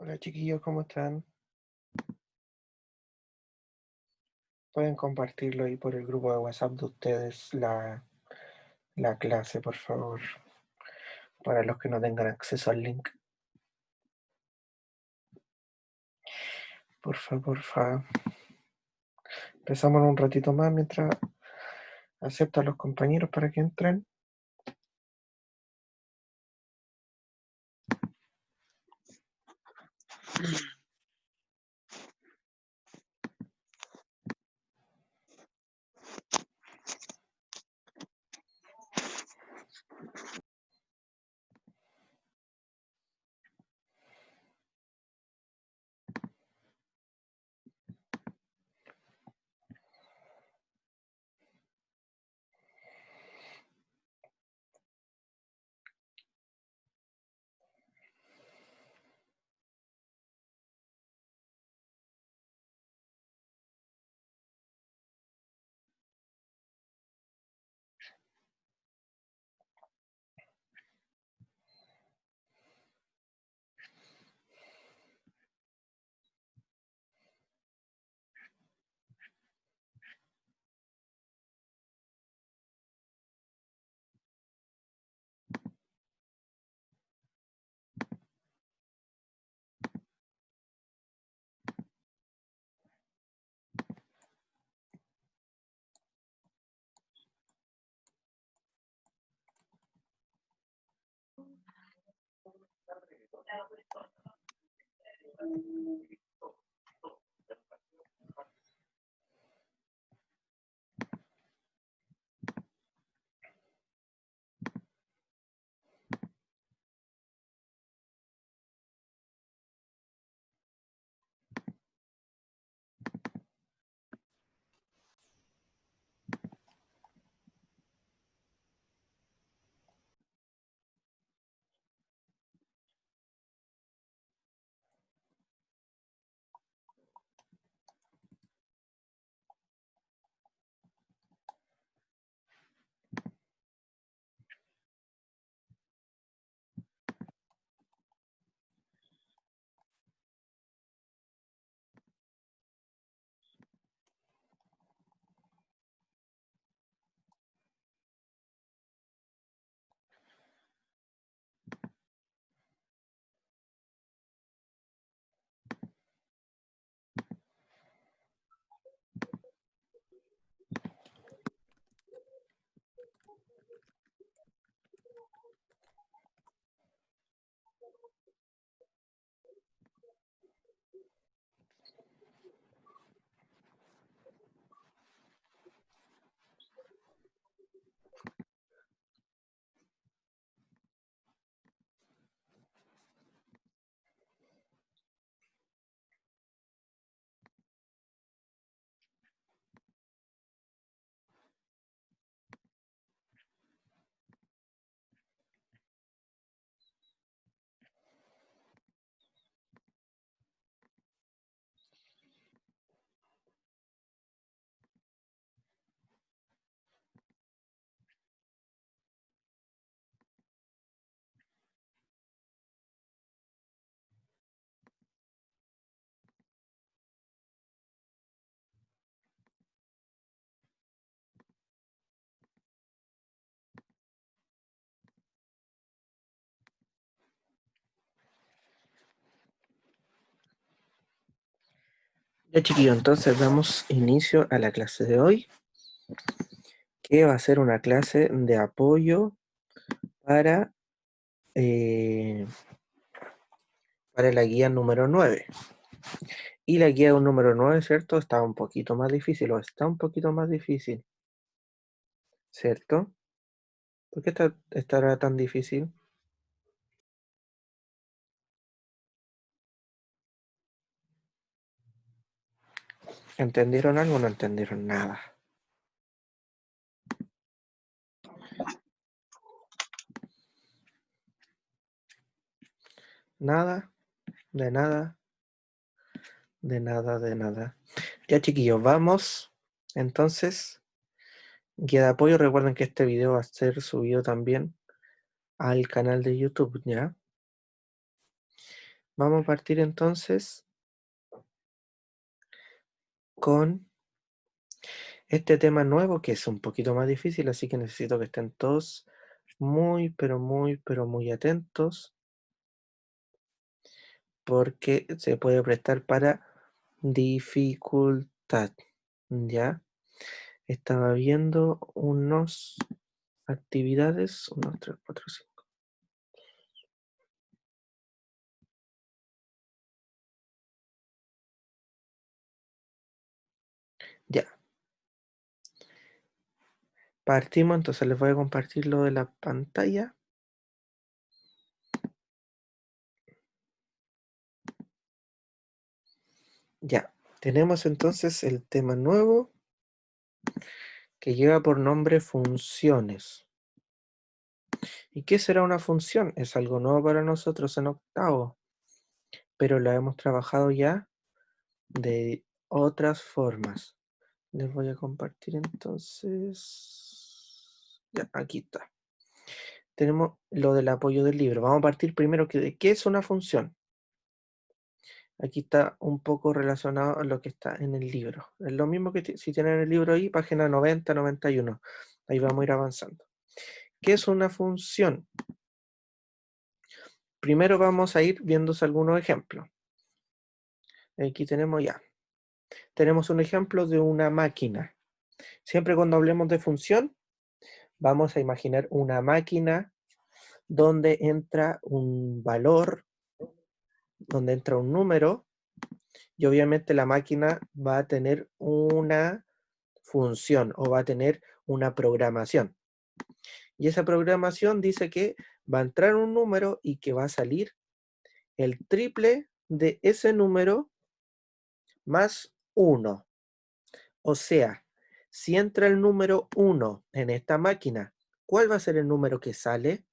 Hola chiquillos, ¿cómo están? Pueden compartirlo ahí por el grupo de WhatsApp de ustedes la clase, por favor, para los que no tengan acceso al link. Porfa, porfa. Empezamos en un ratito más mientras acepto a los compañeros para que entren. Ya chiquillos, entonces damos inicio a la clase de hoy, que va a ser una clase de apoyo para, eh, para la guía número 9. Y la guía número 9, ¿cierto? Está un poquito más difícil, o está un poquito más difícil, ¿cierto? ¿Por qué estará tan difícil? ¿Entendieron algo o no entendieron nada? Nada, de nada, de nada, de nada. Ya chiquillos, vamos. Entonces, guía de apoyo. Recuerden que este video va a ser subido también al canal de YouTube, ¿ya? Vamos a partir entonces con este tema nuevo que es un poquito más difícil, así que necesito que estén todos muy, pero muy, pero muy atentos porque se puede prestar para dificultad, ¿ya? Estaba viendo unos actividades, 1, 3, 4, 5. Ya. Partimos, entonces les voy a compartir lo de la pantalla. Ya, tenemos entonces el tema nuevo que lleva por nombre funciones. ¿Y qué será una función? Es algo nuevo para nosotros en octavo, pero lo hemos trabajado ya de otras formas. Les voy a compartir entonces. Ya, aquí está. Tenemos lo del apoyo del libro. Vamos a partir primero de qué es una función. Aquí está un poco relacionado a lo que está en el libro. Es lo mismo que si tienen el libro ahí, página 90, 91. Ahí vamos a ir avanzando. ¿Qué es una función? Primero vamos a ir viendo algunos ejemplos. Aquí tenemos ya. Tenemos un ejemplo de una máquina. Siempre cuando hablemos de función, vamos a imaginar una máquina donde entra un valor, donde entra un número, y obviamente la máquina va a tener una función o va a tener una programación. Y esa programación dice que va a entrar un número y que va a salir el triple de ese número más 1. O sea, si entra el número 1 en esta máquina, ¿cuál va a ser el número que sale?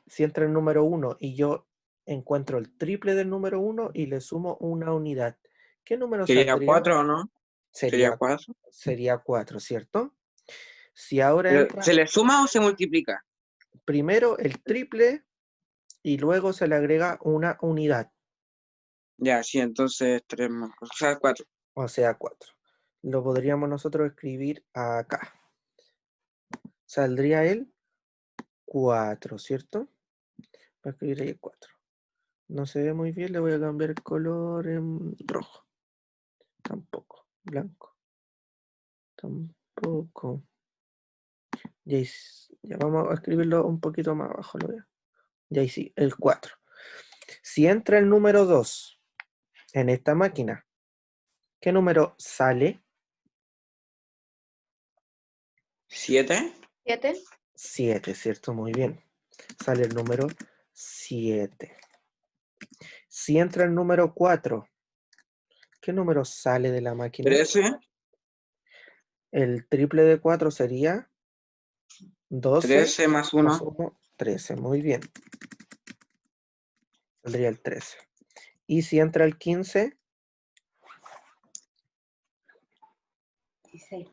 Si entra el número 1 y yo encuentro el triple del número 1 y le sumo una unidad, ¿qué número Sería saldría? 4 o no. Sería Sería, 4. sería 4, ¿cierto? Si ahora entra ¿Se le suma o se multiplica? primero el triple y luego se le agrega una unidad, Ya, sí, entonces 3 más. O sea, 4. o sea 4. Lo podríamos nosotros escribir acá. Saldría el 4, ¿cierto? Voy a escribir ahí el 4. No se ve muy bien, le voy a cambiar el color en rojo. Tampoco. Blanco. Tampoco. Ya vamos a escribirlo un poquito más abajo, lo veo. Y ahí sí, el 4. Si entra el número 2 en esta máquina, ¿qué número sale? 7. 7. 7, ¿cierto? Muy bien. Sale el número 7. Si entra el número 4, ¿qué número sale de la máquina? 13. El triple de 4 sería 12 13 más más 1. 1, 13. Muy bien. Saldría el 13. Y si entra el 15,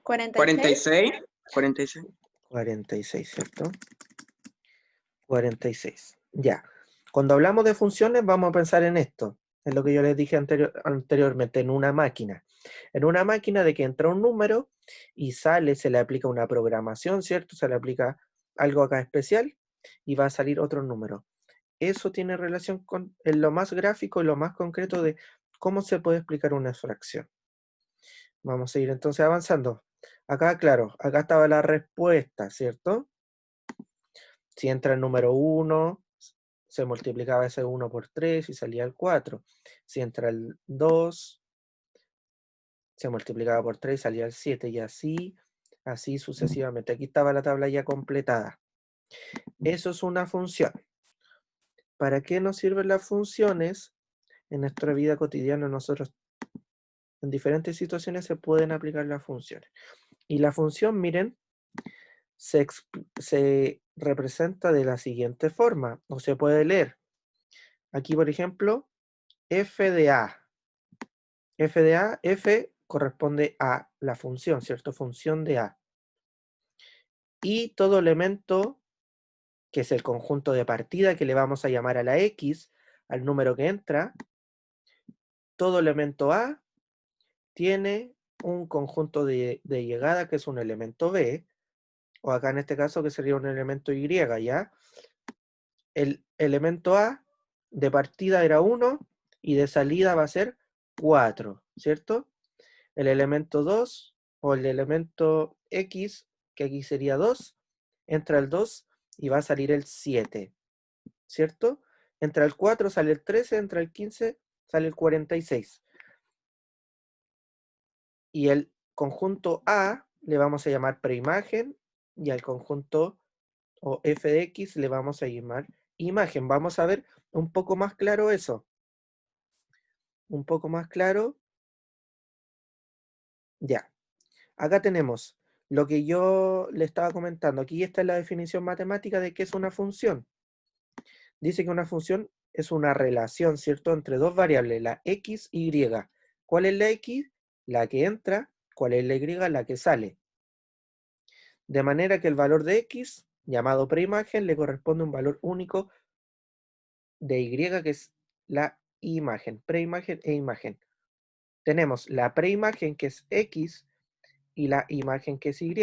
46. 46. 46, ¿cierto? 46. Ya. Cuando hablamos de funciones, vamos a pensar en esto. Es lo que yo les dije anteriormente, en una máquina. En una máquina de que entra un número y sale, se le aplica una programación, ¿cierto? Se le aplica algo acá especial y va a salir otro número. Eso tiene relación con lo más gráfico y lo más concreto de cómo se puede explicar una fracción. Vamos a ir entonces avanzando. Acá, claro, acá estaba la respuesta, ¿cierto? Si entra el número 1, se multiplicaba ese 1 por 3 y salía el 4. Si entra el 2, se multiplicaba por 3 y salía el 7 y así sucesivamente. Aquí estaba la tabla ya completada. Eso es una función. ¿Para qué nos sirven las funciones? En nuestra vida cotidiana nosotros en diferentes situaciones se pueden aplicar las funciones. Y la función, miren, se representa de la siguiente forma, o se puede leer. Aquí, por ejemplo, f de a. F de a, f corresponde a la función, ¿cierto? Función de a. Y todo elemento que es el conjunto de partida que le vamos a llamar a la X, al número que entra, todo elemento A tiene un conjunto de llegada que es un elemento B, o acá en este caso que sería un elemento Y, ¿ya? El elemento A de partida era 1 y de salida va a ser 4, ¿cierto? El elemento 2 o el elemento X, que aquí sería 2, entra el 2 y va a salir el 7, ¿cierto? Entra el 4, sale el 13, entra el 15, sale el 46. Y el conjunto A le vamos a llamar preimagen y al conjunto o f de x le vamos a llamar imagen. Vamos a ver un poco más claro eso. Un poco más claro. Ya. Acá tenemos lo que yo le estaba comentando. Aquí está la definición matemática de qué es una función. Dice que una función es una relación, ¿cierto?, entre dos variables, la x y y. ¿Cuál es la x? La que entra. ¿Cuál es la y? La que sale. De manera que el valor de x, llamado preimagen, le corresponde un valor único de y, que es la imagen, preimagen e imagen. Tenemos la preimagen, que es x, y la imagen, que es y.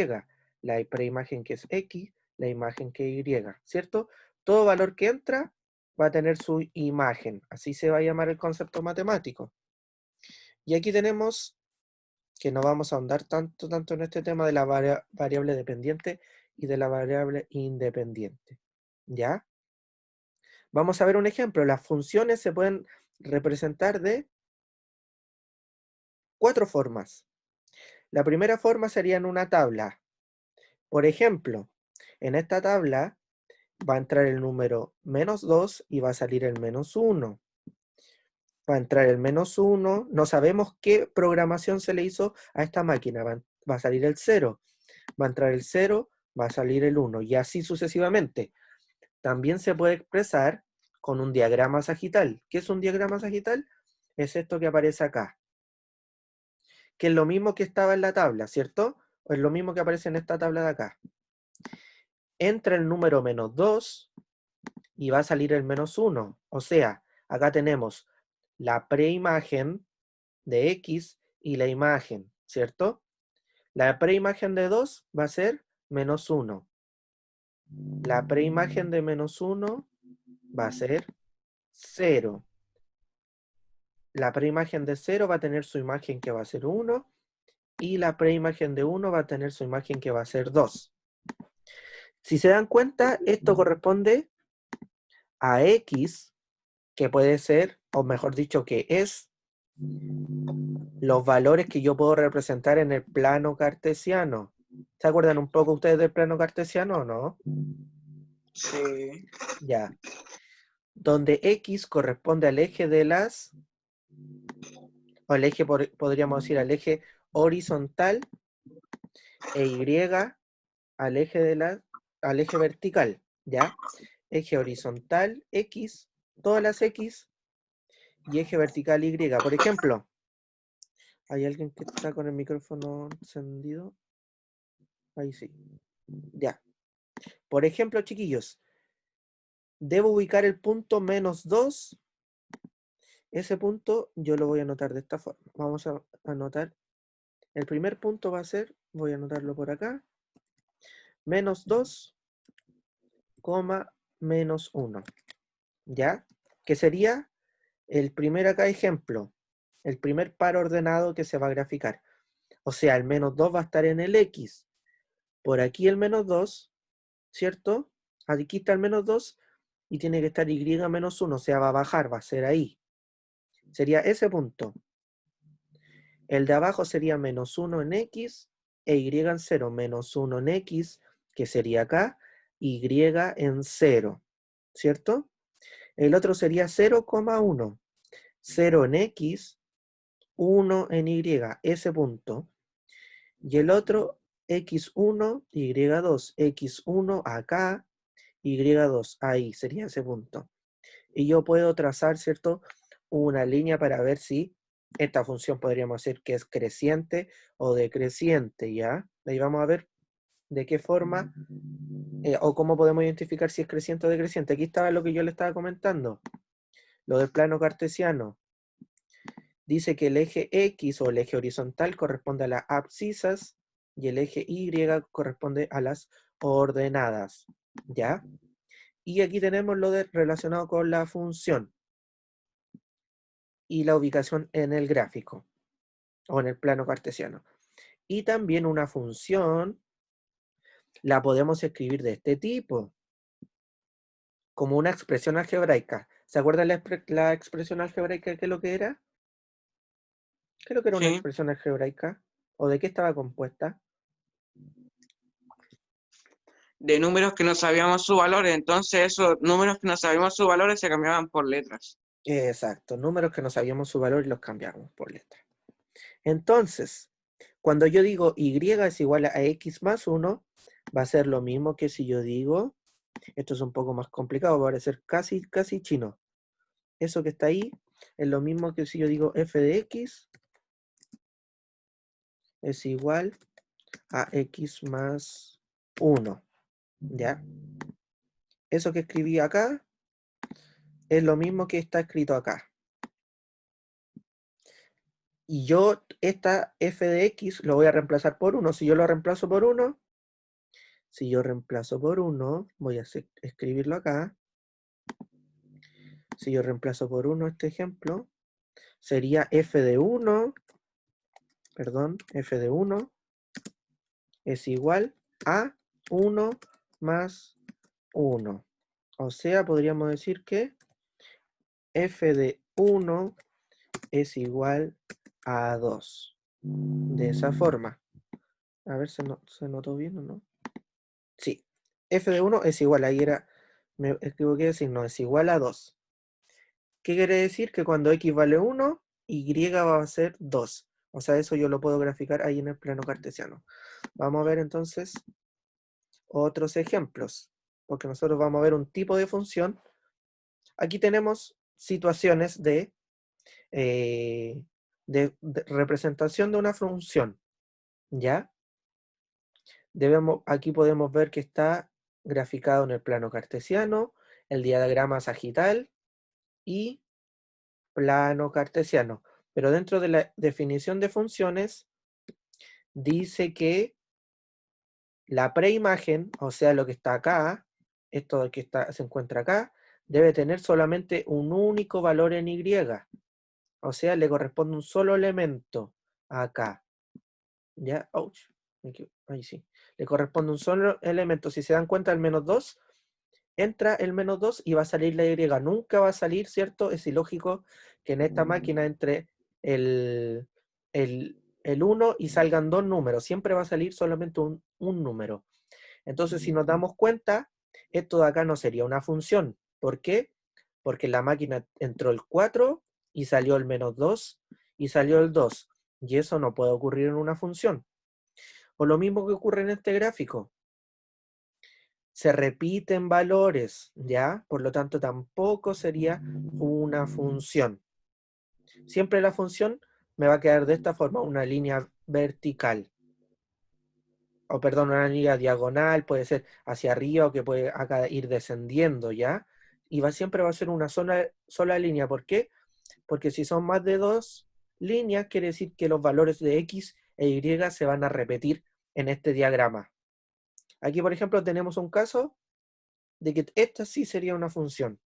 La preimagen, que es x, la imagen, que es y, ¿cierto? Todo valor que entra va a tener su imagen. Así se va a llamar el concepto matemático. Y aquí tenemos, que no vamos a ahondar tanto en este tema de la variable dependiente y de la variable independiente. ¿Ya? Vamos a ver un ejemplo. Las funciones se pueden representar de 4 formas. La primera forma sería en una tabla. Por ejemplo, en esta tabla va a entrar el número -2 y va a salir el -1. Va a entrar el -1, no sabemos qué programación se le hizo a esta máquina. Va a salir el 0, va a entrar el 0, va a salir el 1 y así sucesivamente. También se puede expresar con un diagrama sagital. ¿Qué es un diagrama sagital? Es esto que aparece acá, que es lo mismo que estaba en la tabla, ¿cierto? O es lo mismo que aparece en esta tabla de acá. Entra el número -2 y va a salir el -1. O sea, acá tenemos la preimagen de x y la imagen, ¿cierto? La preimagen de 2 va a ser -1. La preimagen de -1 va a ser 0. La preimagen de 0 va a tener su imagen que va a ser 1 y la preimagen de 1 va a tener su imagen que va a ser 2. Si se dan cuenta, esto corresponde a x, que puede ser, o mejor dicho, que es los valores que yo puedo representar en el plano cartesiano. ¿Se acuerdan un poco ustedes del plano cartesiano o no? Sí. Ya. Donde x corresponde al eje de las, o al eje, podríamos decir, al eje horizontal, e y al eje vertical, ¿ya? Eje horizontal, x, todas las x, y eje vertical, y. Por ejemplo, ¿hay alguien que está con el micrófono encendido? Ahí sí. Ya. Por ejemplo, chiquillos, debo ubicar el punto -2. Ese punto yo lo voy a anotar de esta forma. Vamos a anotar. El primer punto va a ser, voy a anotarlo por acá, -2, -1. ¿Ya? Que sería el primer acá ejemplo, el primer par ordenado que se va a graficar. O sea, el -2 va a estar en el X. Por aquí el -2, ¿cierto? Aquí está el -2 y tiene que estar Y -1, o sea, va a bajar, va a ser ahí. Sería ese punto. El de abajo sería -1 en X e Y en 0. -1 en X, que sería acá, Y en 0, ¿cierto? El otro sería 0,1. 0 en X, 1 en Y, ese punto. Y el otro, X1, Y2, X1 acá, Y2 ahí, sería ese punto. Y yo puedo trazar, ¿cierto?, una línea para ver si esta función podríamos decir que es creciente o decreciente, ¿ya? Ahí vamos a ver ¿De qué forma? O cómo podemos identificar si es creciente o decreciente. Aquí estaba lo que yo le estaba comentando. Lo del plano cartesiano. Dice que el eje X o el eje horizontal corresponde a las abscisas y el eje Y corresponde a las ordenadas. ¿Ya? Y aquí tenemos lo relacionado con la función y la ubicación en el gráfico o en el plano cartesiano. Y también una función la podemos escribir de este tipo, como una expresión algebraica. ¿Se acuerdan la expresión algebraica? ¿Qué es lo que era? ¿Qué es lo que era una Sí. expresión algebraica? ¿O de qué estaba compuesta? De números que no sabíamos sus valores, entonces esos números que no sabíamos sus valores se cambiaban por letras. Exacto, números que no sabíamos su valor y los cambiamos por letra. Entonces, cuando yo digo y es igual a x más 1, va a ser lo mismo que si yo digo, esto es un poco más complicado, va a parecer casi chino. Eso que está ahí es lo mismo que si yo digo f de x es igual a x más 1, ¿ya? Eso que escribí acá es lo mismo que está escrito acá. Y yo esta f de x lo voy a reemplazar por 1. Si yo lo reemplazo por 1, voy a escribirlo acá. Si yo reemplazo por 1 este ejemplo, sería f de 1, f de 1 es igual a 1 más 1. O sea, podríamos decir que f de 1 es igual a 2. De esa forma. A ver, ¿se notó bien o no? Sí. F de 1 es igual, ahí era, me equivoqué de decir, no, es igual a 2. ¿Qué quiere decir? Que cuando x vale 1, y va a ser 2. O sea, eso yo lo puedo graficar ahí en el plano cartesiano. Vamos a ver entonces otros ejemplos, porque nosotros vamos a ver un tipo de función. Aquí tenemos situaciones de representación de una función, ¿ya? Aquí podemos ver que está graficado en el plano cartesiano, el diagrama sagital y plano cartesiano. Pero dentro de la definición de funciones, dice que la preimagen, o sea, lo que está acá, esto que se encuentra acá, debe tener solamente un único valor en Y. O sea, le corresponde un solo elemento acá. ¿Ya? Ouch. Ahí sí. Le corresponde un solo elemento. Si se dan cuenta, el menos 2, entra el menos 2 y va a salir la Y. Nunca va a salir, ¿cierto? Es ilógico que en esta máquina entre el, el 1 y salgan dos números. Siempre va a salir solamente un número. Entonces, si nos damos cuenta, esto de acá no sería una función. ¿Por qué? Porque en la máquina entró el 4 y salió el menos 2 y salió el 2. Y eso no puede ocurrir en una función. O lo mismo que ocurre en este gráfico. Se repiten valores, ¿ya? Por lo tanto, tampoco sería una función. Siempre la función me va a quedar de esta forma, una línea vertical. O perdón, una línea diagonal, puede ser hacia arriba o que puede acá ir descendiendo, ¿ya? Y siempre va a ser una sola línea. ¿Por qué? Porque si son más de dos líneas, quiere decir que los valores de X e Y se van a repetir en este diagrama. Aquí, por ejemplo, tenemos un caso de que esta sí sería una función.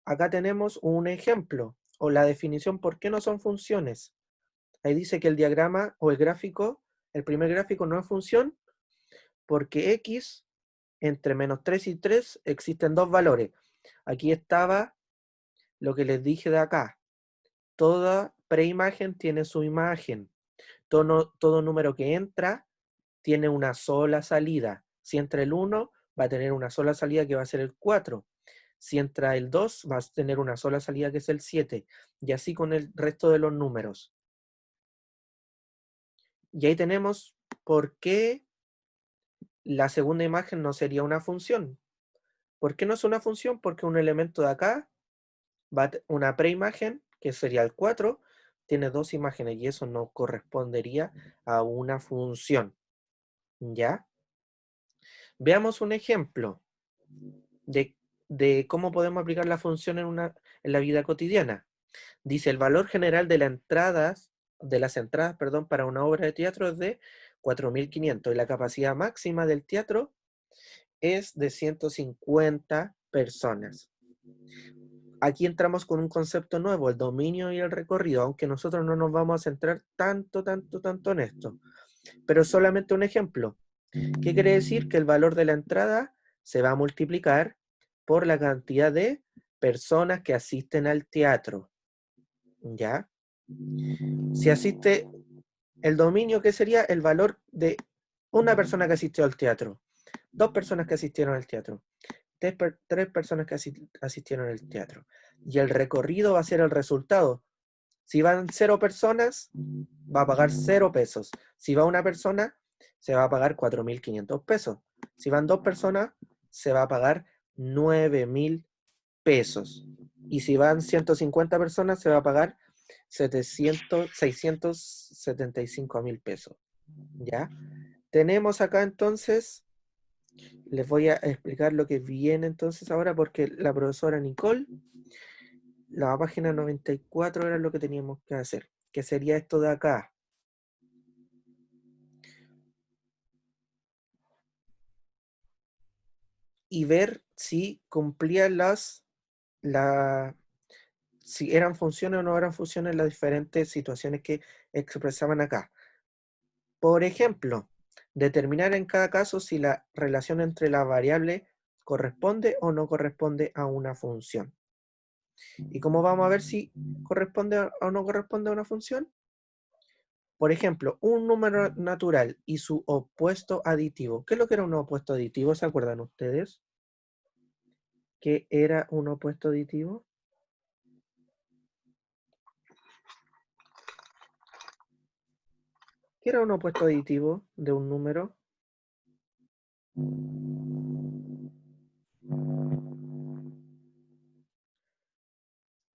Acá tenemos un ejemplo, o la definición por qué no son funciones. Ahí dice que el diagrama o el gráfico, el primer gráfico no es función, porque X entre menos 3 y 3 existen dos valores. Aquí estaba lo que les dije de acá. Toda preimagen tiene su imagen. Todo número que entra tiene una sola salida. Si entra el 1, va a tener una sola salida que va a ser el 4. Si entra el 2, va a tener una sola salida que es el 7. Y así con el resto de los números. Y ahí tenemos por qué la segunda imagen no sería una función. ¿Por qué no es una función? Porque un elemento de acá, una preimagen, que sería el 4, tiene dos imágenes y eso no correspondería a una función. ¿Ya? Veamos un ejemplo de cómo podemos aplicar la función en la vida cotidiana. Dice, el valor general de las entradas, para una obra de teatro es de 4.500 y la capacidad máxima del teatro es de 150 personas. Aquí entramos con un concepto nuevo, el dominio y el recorrido, aunque nosotros no nos vamos a centrar tanto en esto. Pero es solamente un ejemplo. ¿Qué quiere decir? Que el valor de la entrada se va a multiplicar por la cantidad de personas que asisten al teatro. ¿Ya? Si asiste el dominio, ¿qué sería? El valor de una persona que asistió al teatro, 2 personas que asistieron al teatro, tres personas que asistieron al teatro. Y el recorrido va a ser el resultado. Si van 0 personas, va a pagar 0 pesos. Si va una persona, se va a pagar 4.500 pesos. Si van 2 personas, se va a pagar 9.000 pesos. Y si van 150 personas, se va a pagar 675.000 pesos. ¿Ya? Tenemos acá entonces, les voy a explicar lo que viene entonces ahora, porque la profesora Nicole, la página 94 era lo que teníamos que hacer, que sería esto de acá. Y ver si cumplían si eran funciones o no eran funciones las diferentes situaciones que expresaban acá. Por ejemplo, determinar en cada caso si la relación entre la variable corresponde o no corresponde a una función. ¿Y cómo vamos a ver si corresponde o no corresponde a una función? Por ejemplo, un número natural y su opuesto aditivo. ¿Qué es lo que era un opuesto aditivo? ¿Se acuerdan ustedes? ¿Qué era un opuesto aditivo? ¿Qué era un opuesto aditivo de un número?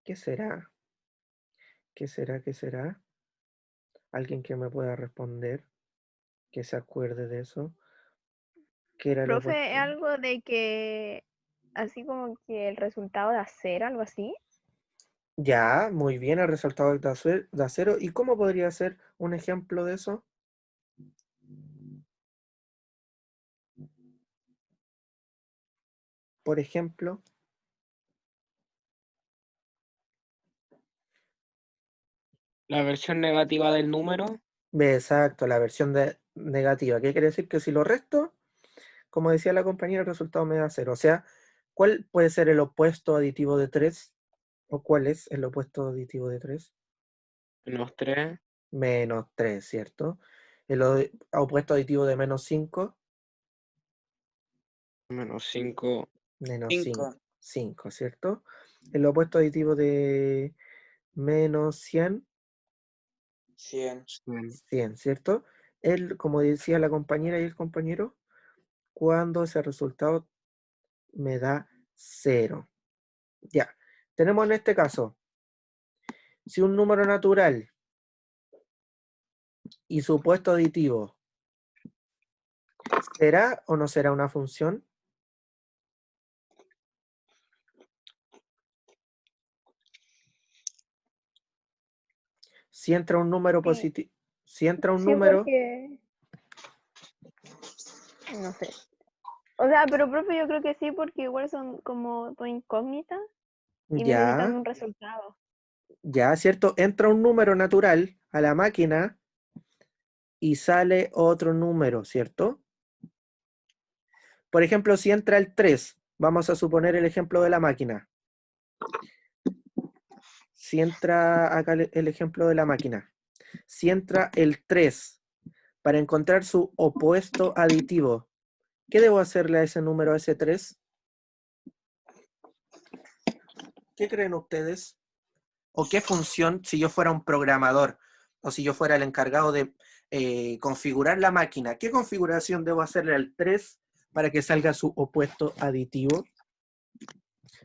¿Qué será? ¿Qué será? ¿Qué será? ¿Alguien que me pueda responder? ¿Que se acuerde de eso? ¿Qué era el Profe, opuesto? algo de que así como que el resultado de hacer algo así. Ya, muy bien, el resultado de acero. ¿Y cómo podría ser un ejemplo de eso? Por ejemplo, La versión negativa del número, exacto, la versión negativa. ¿Qué quiere decir? Que si lo resto, como decía la compañera, el resultado me da 0. O sea, ¿cuál puede ser el opuesto aditivo de 3? ¿O cuál es el opuesto aditivo de 3? menos 3, -3, ¿cierto? El opuesto aditivo de -5, menos 5, -5, 5, 5, ¿cierto? El opuesto aditivo de -100, 100. 100, ¿cierto? Como decía la compañera y el compañero, cuando ese resultado me da 0. Ya, tenemos en este caso, si un número natural y su opuesto aditivo, ¿será o no será una función? Si entra un número Sí, positivo, si entra un sí, número, porque no sé. O sea, pero profe, yo creo que sí, porque igual son como dos incógnitas y necesitan ya, un resultado. ya, ¿cierto? Entra un número natural a la máquina y sale otro número, ¿cierto? Por ejemplo, si entra el 3, vamos a suponer el ejemplo de la máquina. Si entra acá el ejemplo de la máquina. Si entra el 3 para encontrar su opuesto aditivo, ¿qué debo hacerle a ese número, a ese 3? ¿Qué creen ustedes? ¿O qué función, si yo fuera un programador o si yo fuera el encargado de configurar la máquina, qué configuración debo hacerle al 3 para que salga su opuesto aditivo?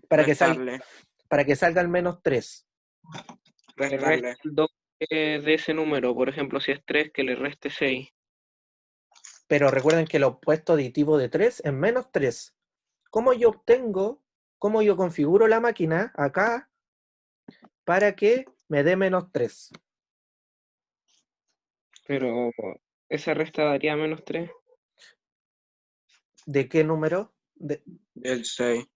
Para que, Restarle. para que salga al -3. Le resta el doble de ese número. Por ejemplo, si es 3, que le reste 6. Pero recuerden que el opuesto aditivo de 3 es menos 3. ¿Cómo yo configuro la máquina acá para que me dé menos 3? Pero esa resta daría menos 3. ¿De qué número? Del 6.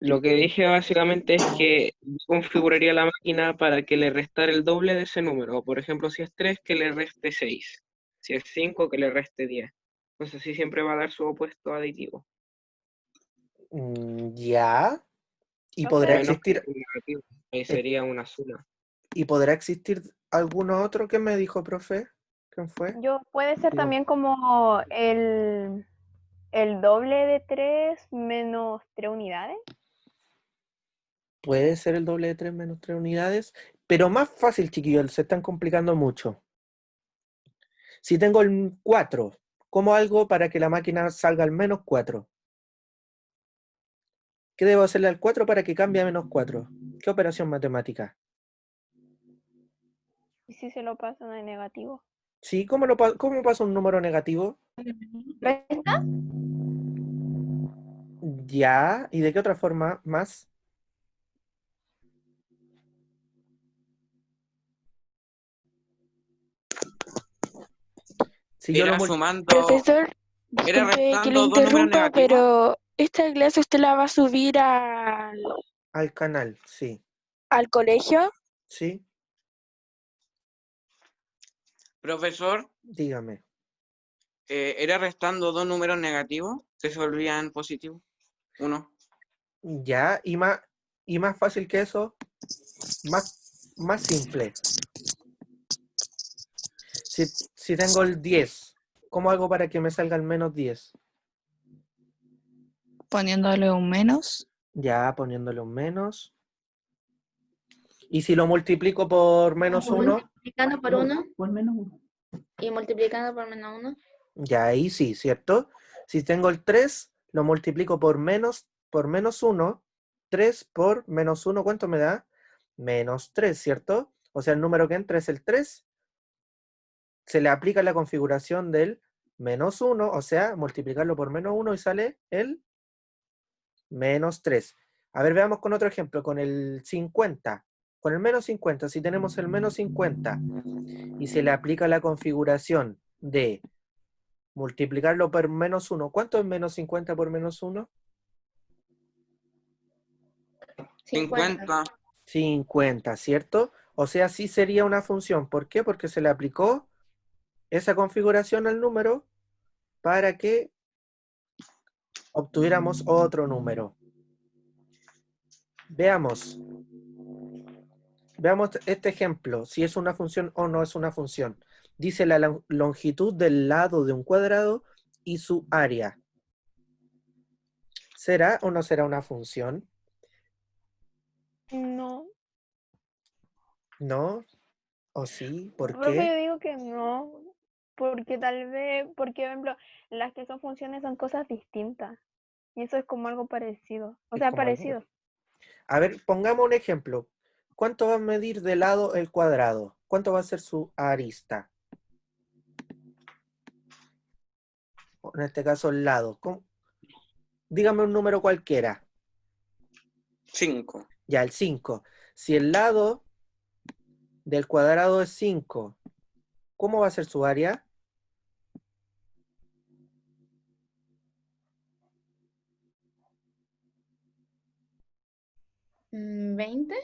Lo que dije básicamente es que yo configuraría la máquina para que le restara el doble de ese número. Por ejemplo, si es 3, que le reste 6. Si es 5, que le reste 10. Entonces sí siempre va a dar su opuesto aditivo. Ya. ¿Y O podrá sea, Menos que existir, un negativo. Ahí sería una suma. alguno otro que me dijo, profe? ¿Quién fue? puede ser Digo, también como el doble de 3 menos 3 unidades. puede ser el doble de 3 menos 3 unidades, pero más fácil, chiquillos, se están complicando mucho. Si tengo el 4, ¿cómo algo para que la máquina salga al menos 4? ¿Qué debo hacerle al 4 para que cambie a menos 4? ¿Qué operación matemática? ¿Y si se lo pasan a negativo? ¿Sí? ¿Cómo pasa un número negativo? ¿Resta? Ya. ¿Y de qué otra forma más? Si yo lo Era sumando, Profesor, era disculpe que le restando dos números interrumpa, negativos. pero esta clase usted la va a subir al canal, sí. al colegio. ¿Sí? Profesor, Dígame. era restando dos números negativos que se volvían positivos. Uno. Ya, y más fácil que eso, más simple. Si tengo el 10, ¿cómo hago para que me salga al menos 10? Poniéndole un menos. Ya, poniéndole un menos. Y si lo multiplico por menos 1, Multiplicando por 1 y multiplicando por menos 1. ya ahí sí, ¿cierto? Si tengo el 3, lo multiplico por menos 1, 3 por menos 1, ¿cuánto me da? Menos 3, ¿cierto? O sea, el número que entra es el 3. Se le aplica la configuración del menos 1, o sea, multiplicarlo por menos 1 y sale el menos 3. A ver, veamos con otro ejemplo, con el 50. Con el menos 50, si tenemos el menos 50 y se le aplica la configuración de multiplicarlo por menos 1, ¿cuánto es menos 50 por menos 1? 50. 50, ¿cierto? O sea, sí sería una función. ¿Por qué? Porque se le aplicó esa configuración al número para que obtuviéramos otro número. Veamos este ejemplo, si es una función o no es una función. Dice la longitud del lado de un cuadrado y su área. ¿Será o no será una función? No. ¿No? ¿O sí? ¿Por Profe, yo qué? digo que no. Porque tal vez, porque por ejemplo, las que son funciones son cosas distintas. Y eso es como algo parecido. O Es sea, como algo- parecido. A ver, pongamos un ejemplo. ¿Cuánto va a medir de lado el cuadrado? ¿Cuánto va a ser su arista? En este caso, el lado. Dígame un número cualquiera. 5. Ya, el 5. Si el lado del cuadrado es 5, ¿cómo va a ser su área? 20.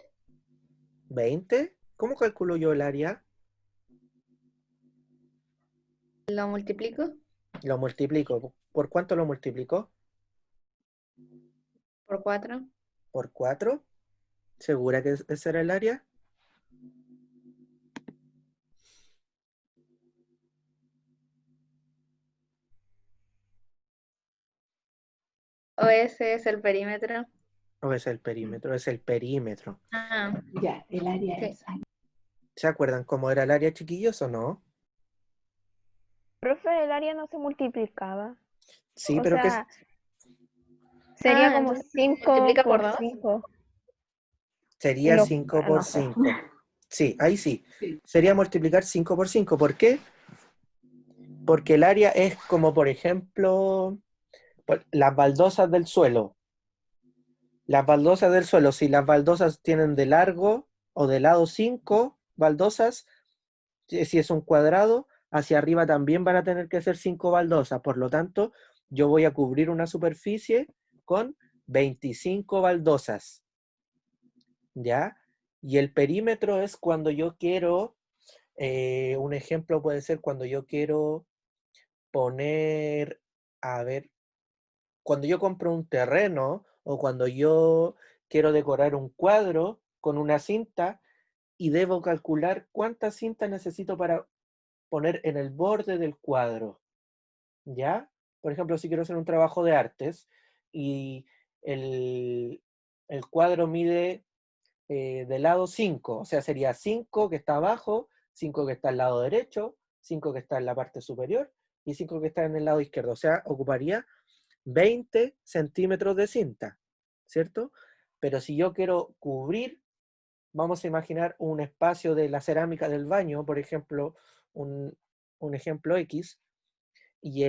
20. ¿Cómo calculo yo el área? Lo multiplico Lo multiplico. ¿Por cuánto lo multiplico? por 4. ¿Por 4? ¿Segura que ese era el área? O ese es el perímetro. ¿O es el perímetro? Es el perímetro. Ah, Ya, el área sí. es. ¿Se acuerdan cómo era el área, chiquillos, o no? Profe, el área no se multiplicaba. Sí, O pero que sea, sería como Entonces 5 multiplica por por 2. 5. sería Lo- 5 no por sé. 5. Sí, ahí sí. Sí. Sería multiplicar 5 por 5. ¿Por qué? Porque el área es como, por ejemplo, las baldosas del suelo. Las baldosas del suelo, si las baldosas tienen de largo o de lado 5 baldosas, si es un cuadrado, hacia arriba también van a tener que ser 5 baldosas. Por lo tanto, yo voy a cubrir una superficie con 25 baldosas. ¿Ya? Y el perímetro es cuando yo quiero, un ejemplo puede ser cuando yo quiero poner, a ver, cuando yo compro un terreno o cuando yo quiero decorar un cuadro con una cinta y debo calcular cuánta cinta necesito para poner en el borde del cuadro, ¿ya? Por ejemplo, si quiero hacer un trabajo de artes y el, el cuadro mide de lado 5, o sea, sería 5 que está abajo, 5 que está al lado derecho, 5 que está en la parte superior y 5 que está en el lado izquierdo, o sea, ocuparía 20 centímetros de cinta, ¿cierto? Pero si yo quiero cubrir, vamos a imaginar un espacio de la cerámica del baño, por ejemplo, un ejemplo X, y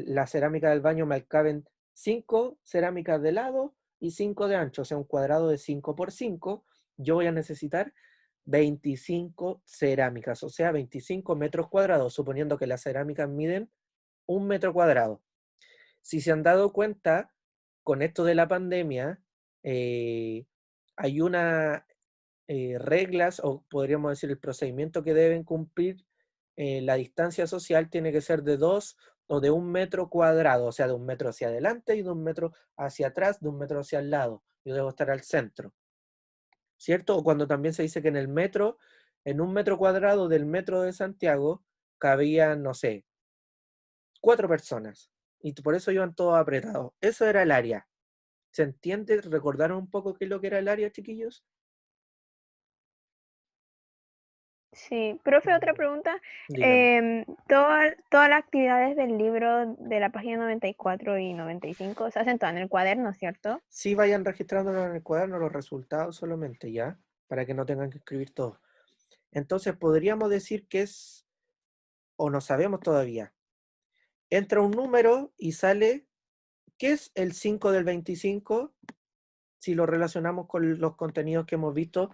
la cerámica del baño me caben 5 cerámicas de lado y 5 de ancho, o sea, un cuadrado de 5 por 5, yo voy a necesitar 25 cerámicas, o sea, 25 metros cuadrados, suponiendo que las cerámicas miden 1 metro cuadrado. Si se han dado cuenta, con esto de la pandemia, hay unas reglas, o podríamos decir el procedimiento que deben cumplir. La distancia social tiene que ser de 2 o de 1 metro cuadrado, o sea, de 1 metro hacia adelante y de 1 metro hacia atrás, de 1 metro hacia el lado. Yo debo estar al centro, ¿cierto? O cuando también se dice que en el metro, en 1 metro cuadrado del metro de Santiago, cabían, no sé, 4 personas. Y por eso iban todos apretados. Eso era el área. ¿Se entiende? ¿Recordaron un poco qué es lo que era el área, chiquillos? Sí, profe, otra pregunta. Dígame. Todas las actividades del libro de la página 94 y 95 se hacen todas en el cuaderno, ¿cierto? Sí, vayan registrándolo en el cuaderno los resultados solamente, ¿ya? Para que no tengan que escribir todo. Entonces, podríamos decir que es, o no sabemos todavía, entra un número y sale, ¿qué es el 5 del 25? Si lo relacionamos con los contenidos que hemos visto,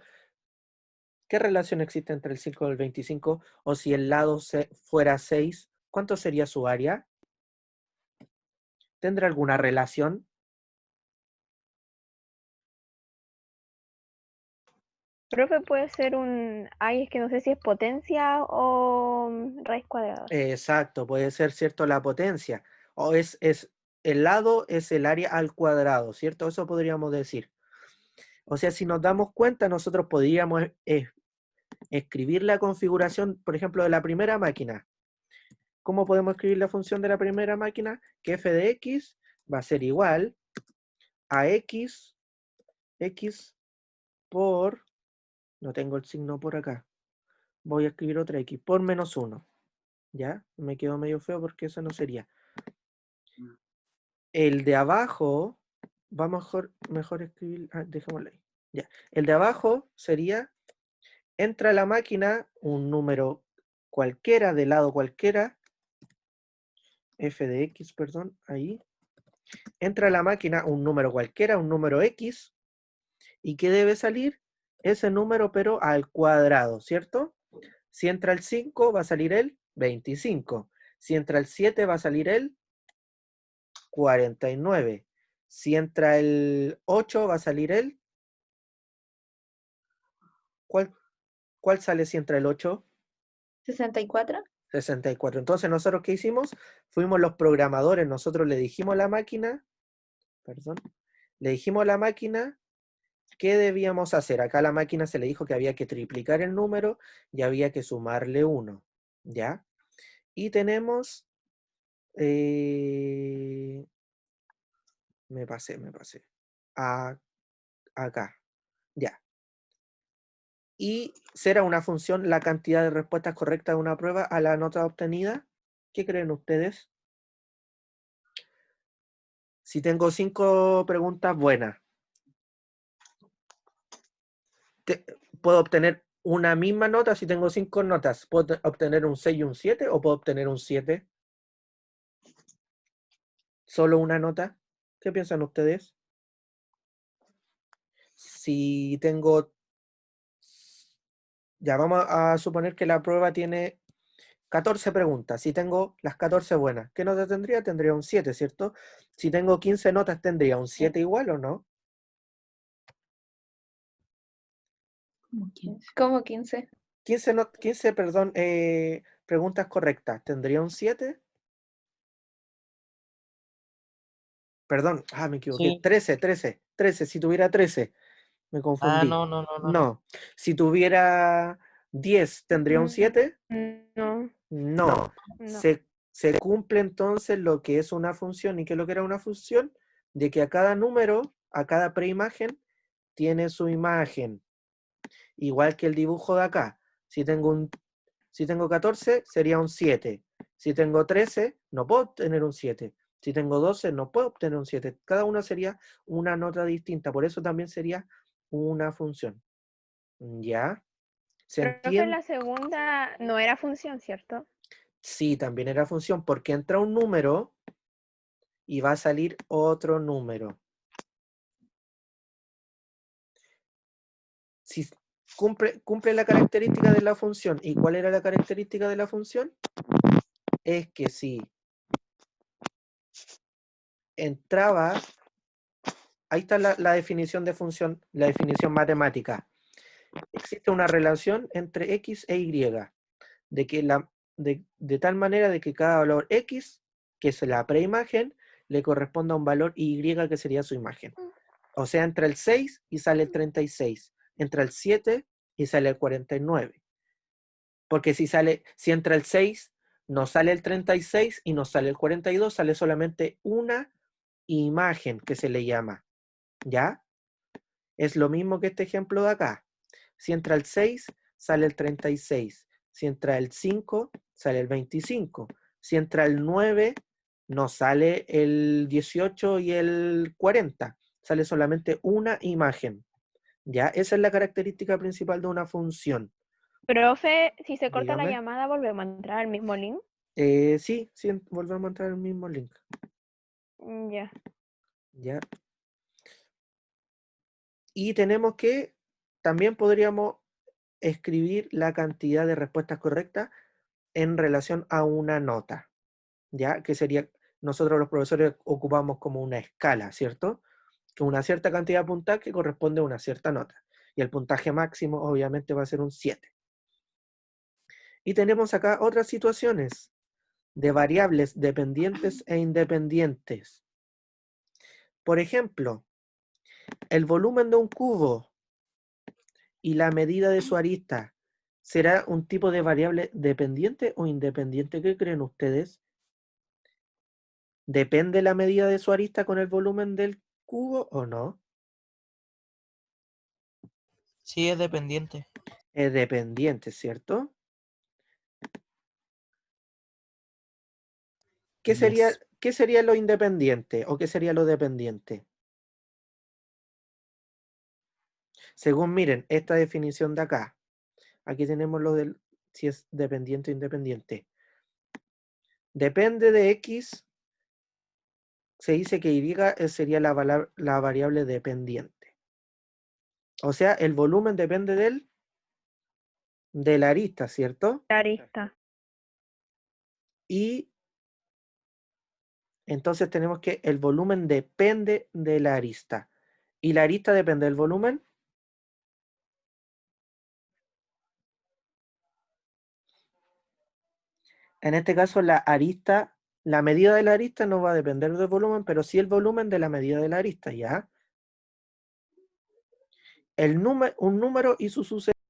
¿qué relación existe entre el 5 y el 25? O si el lado fuera 6, ¿cuánto sería su área? ¿Tendrá alguna relación? Profe, puede ser ay, es que no sé si es potencia o raíz cuadrada. Exacto, puede ser, ¿cierto? La potencia. O el lado es el área al cuadrado, ¿cierto? Eso podríamos decir. O sea, si nos damos cuenta, nosotros podríamos escribir la configuración, por ejemplo, de la primera máquina. ¿Cómo podemos escribir la función de la primera máquina? Que f de x va a ser igual a x por, no tengo el signo por acá, voy a escribir otra x, por menos 1. ¿Ya? Me quedó medio feo porque eso no sería. El de abajo, va mejor escribir, dejémoslo ahí. Ya. El de abajo sería, entra a la máquina un número cualquiera, de lado cualquiera, f de x, perdón, ahí. Entra a la máquina un número cualquiera, un número x, ¿y qué debe salir? Ese número, pero al cuadrado, ¿cierto? Si entra el 5, va a salir el 25. Si entra el 7, va a salir el 49. Si entra el 8, va a salir el... ¿Cuál sale si entra el 8? 64. 64. Entonces, ¿nosotros qué hicimos? Fuimos los programadores, nosotros le dijimos a la máquina, perdón, le dijimos a la máquina qué debíamos hacer. Acá a la máquina se le dijo que había que triplicar el número y había que sumarle 1, ¿ya? Y tenemos... me pasé. Acá, ya. Y será una función la cantidad de respuestas correctas de una prueba a la nota obtenida. ¿Qué creen ustedes? Si tengo 5 preguntas buenas, ¿puedo obtener una misma nota si tengo 5 notas? ¿Puedo obtener un 6 y un 7 o puedo obtener un 7? solo una nota? ¿Qué piensan ustedes? Si tengo... Ya, vamos a suponer que la prueba tiene 14 preguntas. Si tengo las 14 buenas, ¿qué nota tendría? Tendría un 7, ¿cierto? Si tengo 15 notas, ¿tendría un 7 igual o no? Como 15. ¿Cómo 15? 15, perdón, preguntas correctas. ¿Tendría un 7? Perdón, me equivoqué. Sí. 13. Si tuviera 13, me confundí. No. No. Si tuviera 10, ¿tendría un 7? No, No. no. Se cumple entonces lo que es una función. ¿Y qué es lo que era una función? De que a cada número, a cada preimagen, tiene su imagen. Igual que el dibujo de acá. Si tengo 14, sería un 7. Si tengo 13, no puedo obtener un 7. Si tengo 12, no puedo obtener un 7. Cada una sería una nota distinta. Por eso también sería una función. ¿Ya? ¿Se Profe, entiende? la segunda no era función, ¿cierto? Sí, también era función, porque entra un número y va a salir otro número. Si cumple la característica de la función. ¿Y cuál era la característica de la función? Es que si entraba, ahí está la definición de función, la definición matemática. Existe una relación entre X e Y, de tal manera de que cada valor X, que es la preimagen, le corresponde a un valor Y, que sería su imagen. O sea, entra el 6 y sale el 36. Entra el 7 y sale el 49. Porque si entra el 6, no sale el 36 y no sale el 42, sale solamente una imagen que se le llama. ¿Ya? Es lo mismo que este ejemplo de acá. Si entra el 6, sale el 36. Si entra el 5, sale el 25. Si entra el 9, no sale el 18 y el 40. Sale solamente una imagen. ¿Ya? Esa es la característica principal de una función. Profe, si se corta la Dígame. llamada, ¿volvemos a entrar al mismo link? Sí, volvemos a entrar al mismo link. Ya. ¿Ya? Y tenemos que, también podríamos escribir la cantidad de respuestas correctas en relación a una nota, ¿ya? Que sería, nosotros los profesores ocupamos como una escala, ¿cierto? Que una cierta cantidad de puntaje corresponde a una cierta nota. Y el puntaje máximo obviamente va a ser un 7. Y tenemos acá otras situaciones de variables dependientes e independientes. Por ejemplo, el volumen de un cubo y la medida de su arista, ¿será un tipo de variable dependiente o independiente? ¿Qué creen ustedes? ¿Depende la medida de su arista con el volumen del cubo o no? Sí, es dependiente. Es dependiente, ¿cierto? ¿Qué sería lo independiente o qué sería lo dependiente? Según, miren, esta definición de acá. Aquí tenemos lo del si es dependiente o independiente. Depende de X, se dice que Y sería la variable dependiente. O sea, el volumen depende de la arista, ¿cierto? La arista. Y entonces tenemos que el volumen depende de la arista. ¿Y la arista depende del volumen? En este caso, la medida de la arista no va a depender del volumen, pero sí el volumen de la medida de la arista, ¿ya? Un número y su sucesión